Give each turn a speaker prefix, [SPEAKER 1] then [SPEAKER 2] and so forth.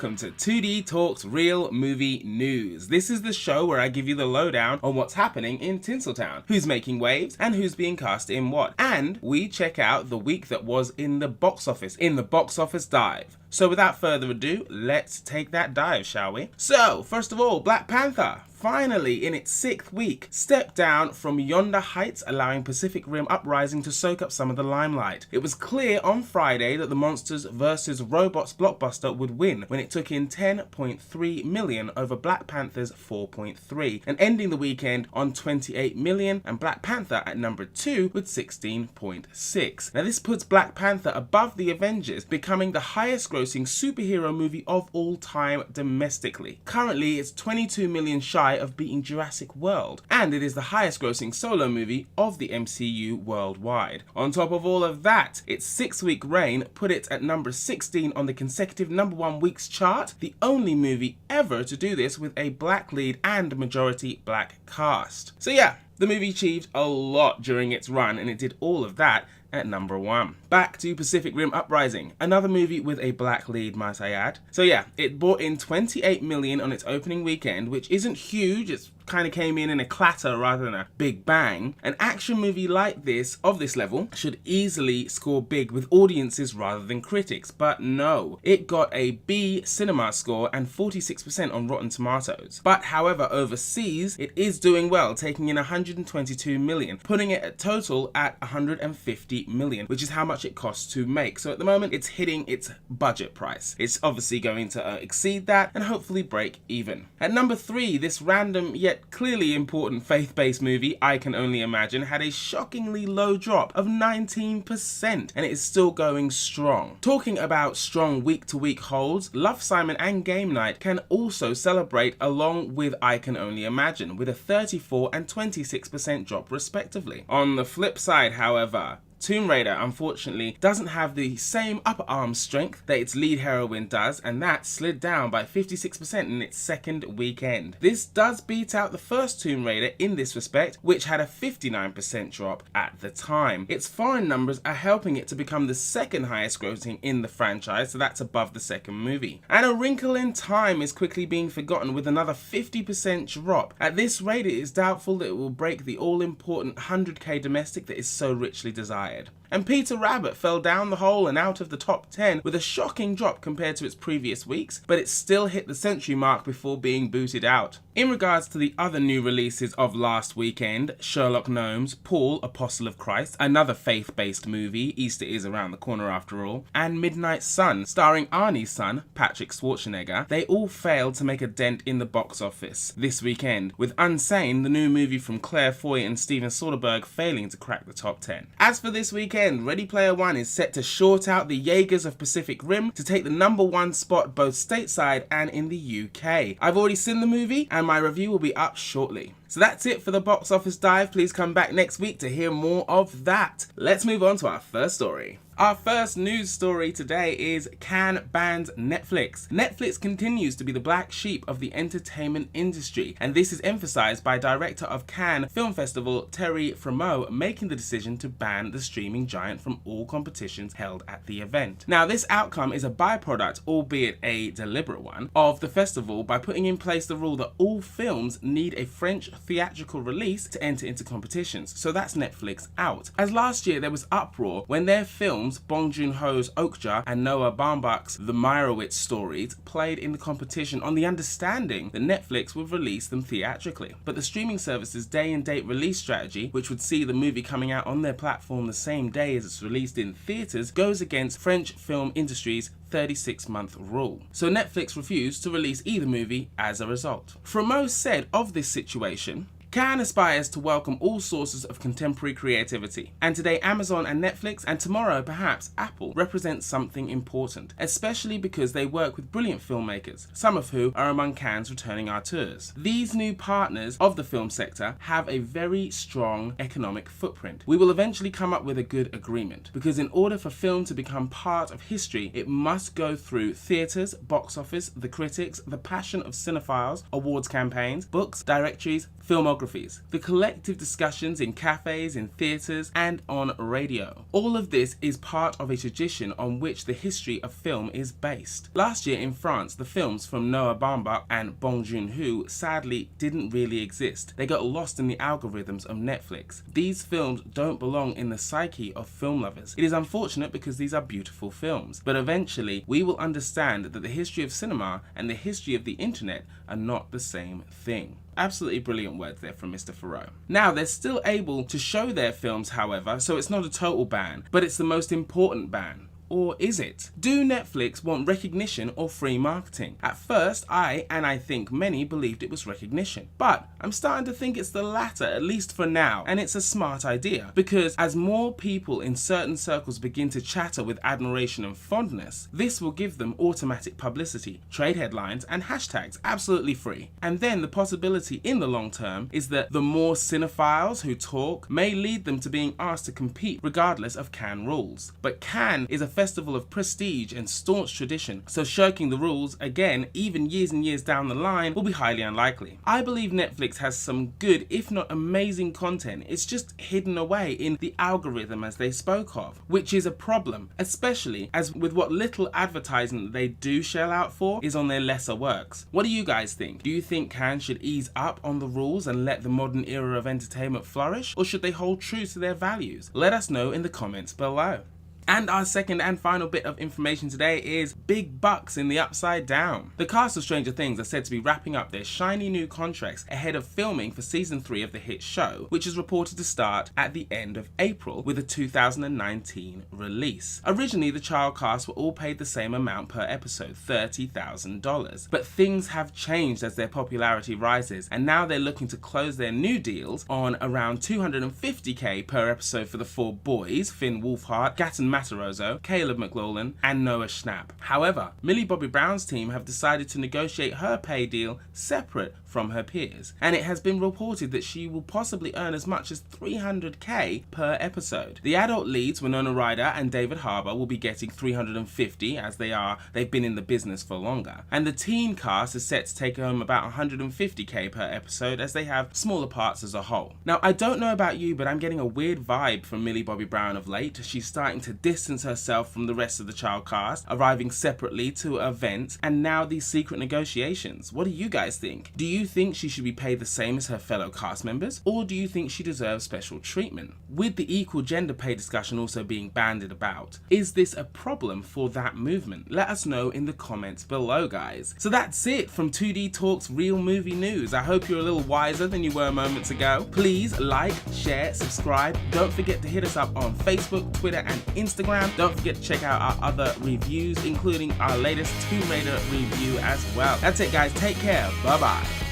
[SPEAKER 1] welcome to 2DTalk's Real Movie News. This is the show where I give you the lowdown on what's happening in Tinsletown, who's making waves and who's being cast in what. And we check out the week that was in the box office dive. So without further ado, let's take that dive, shall we? So, first of all, Black Panther, finally in its 6th week, stepped down from yonder heights, allowing Pacific Rim Uprising to soak up some of the limelight. It was clear on Friday that the Monsters vs. Robots blockbuster would win when it took in $10.3 million over Black Panther's $4.3, and ending the weekend on $28 million, and Black Panther at number 2 with $16.6. Now this puts Black Panther above the Avengers, becoming the highest grossing superhero movie of all time domestically. Currently, it's 22 million shy of beating Jurassic World, and it is the highest grossing solo movie of the MCU worldwide. On top of all of that, its 6-week reign put it at number 16 on the consecutive number 1 weeks chart, the only movie ever to do this with a black lead and majority black cast. So yeah, the movie achieved a lot during its run, and it did all of that at number 1. Back to Pacific Rim Uprising, another movie with a black lead, might I add. So yeah, it brought in $28 million on its opening weekend, which isn't huge. It's kind of came in a clatter rather than a big bang. An action movie like this, of this level, should easily score big with audiences rather than critics, but no. It got a B cinema score and 46% on Rotten Tomatoes. But however, overseas, it is doing well, taking in $122 million, putting it at total at $150 million, which is how much it costs to make. So at the moment, it's hitting its budget price. It's obviously going to exceed that and hopefully break even. At number 3, this random yet clearly important faith-based movie, I Can Only Imagine, had a shockingly low drop of 19%, and it is still going strong. Talking about strong week-to-week holds, Love, Simon and Game Night can also celebrate along with I Can Only Imagine, with a 34 and 26% drop respectively. On the flip side, however, Tomb Raider unfortunately doesn't have the same upper arm strength that its lead heroine does, and that slid down by 56% in its 2nd weekend. This does beat out the first Tomb Raider in this respect, which had a 59% drop at the time. Its foreign numbers are helping it to become the 2nd highest grossing in the franchise, so that's above the 2nd movie. And A Wrinkle in Time is quickly being forgotten with another 50% drop. At this rate, it is doubtful that it will break the all-important 100k domestic that is so richly desired. And Peter Rabbit fell down the hole and out of the top 10 with a shocking drop compared to its previous weeks, but it still hit the century mark before being booted out. In regards to the other new releases of last weekend, Sherlock Gnomes, Paul, Apostle of Christ, another faith-based movie, Easter is around the corner after all, and Midnight Sun, starring Arnie's son, Patrick Schwarzenegger, they all failed to make a dent in the box office this weekend, with Unsane, the new movie from Claire Foy and Steven Soderbergh, failing to crack the top 10. As for this weekend, Ready Player One is set to short out the Jaegers of Pacific Rim to take the number 1 spot both stateside and in the UK. I've already seen the movie and my review will be up shortly. So that's it for the box office dive. Please come back next week to hear more of that. Let's move on to our first story. Our first news story today is Cannes bans Netflix. Netflix continues to be the black sheep of the entertainment industry, and this is emphasized by director of Cannes Film Festival Terry Fremeau making the decision to ban the streaming giant from all competitions held at the event. Now, this outcome is a byproduct, albeit a deliberate one, of the festival by putting in place the rule that all films need a French theatrical release to enter into competitions. So that's Netflix out. As last year there was uproar when their films Bong Joon-ho's Okja and Noah Baumbach's The Meyerowitz Stories played in the competition on the understanding that Netflix would release them theatrically. But the streaming service's day and date release strategy, which would see the movie coming out on their platform the same day as it's released in theaters, goes against French film industry's 36-month rule. So Netflix refused to release either movie as a result. Fremeau said of this situation, Cannes aspires to welcome all sources of contemporary creativity, and today Amazon and Netflix, and tomorrow perhaps Apple, represent something important, especially because they work with brilliant filmmakers, some of who are among Cannes' returning auteurs. These new partners of the film sector have a very strong economic footprint. We will eventually come up with a good agreement, because in order for film to become part of history, it must go through theatres, box office, the critics, the passion of cinephiles, awards campaigns, books, directories, filmography, biographies, the collective discussions in cafes, in theatres, and on radio. All of this is part of a tradition on which the history of film is based. Last year in France, the films from Noah Baumbach and Bong Joon-ho sadly didn't really exist. They got lost in the algorithms of Netflix. These films don't belong in the psyche of film lovers. It is unfortunate because these are beautiful films, but eventually we will understand that the history of cinema and the history of the internet are not the same thing. Absolutely brilliant words there from Mr. Farrow. Now, they're still able to show their films, however, so it's not a total ban, but it's the most important ban. Or is it? Do Netflix want recognition or free marketing? At first, I think many believed it was recognition. But I'm starting to think it's the latter, at least for now. And it's a smart idea. Because as more people in certain circles begin to chatter with admiration and fondness, this will give them automatic publicity, trade headlines, and hashtags absolutely free. And then the possibility in the long term is that the more cinephiles who talk may lead them to being asked to compete regardless of Cannes rules. But Cannes is a festival of prestige and staunch tradition, so shirking the rules, again, even years and years down the line, will be highly unlikely. I believe Netflix has some good, if not amazing content. It's just hidden away in the algorithm as they spoke of, which is a problem, especially as with what little advertising they do shell out for is on their lesser works. What do you guys think? Do you think Cannes should ease up on the rules and let the modern era of entertainment flourish, or should they hold true to their values? Let us know in the comments below. And our second and final bit of information today is big bucks in the Upside Down. The cast of Stranger Things are said to be wrapping up their shiny new contracts ahead of filming for season 3 of the hit show, which is reported to start at the end of April with a 2019 release. Originally, the child cast were all paid the same amount per episode, $30,000. But things have changed as their popularity rises, and now they're looking to close their new deals on around $250K per episode for the 4 boys, Finn Wolfhard, Gatton Matarazzo, Caleb McLaughlin, and Noah Schnapp. However, Millie Bobby Brown's team have decided to negotiate her pay deal separate from her peers, and it has been reported that she will possibly earn as much as $300K per episode. The adult leads, Winona Ryder and David Harbour, will be getting $350 as they've been in the business for longer, and the teen cast is set to take home about $150K per episode as they have smaller parts as a whole. Now, I don't know about you, but I'm getting a weird vibe from Millie Bobby Brown of late. She's starting to distance herself from the rest of the child cast, arriving separately to events, and now these secret negotiations. What do you guys think? Do you think she should be paid the same as her fellow cast members, or do you think she deserves special treatment? With the equal gender pay discussion also being bandied about, is this a problem for that movement? Let us know in the comments below, guys. So that's it from 2DTalk's Real Movie News. I hope you're a little wiser than you were moments ago. Please like, share, subscribe. Don't forget to hit us up on Facebook, Twitter, and Instagram. Don't forget to check out our other reviews, including our latest Tomb Raider review as well. That's it, guys. Take care. Bye-bye.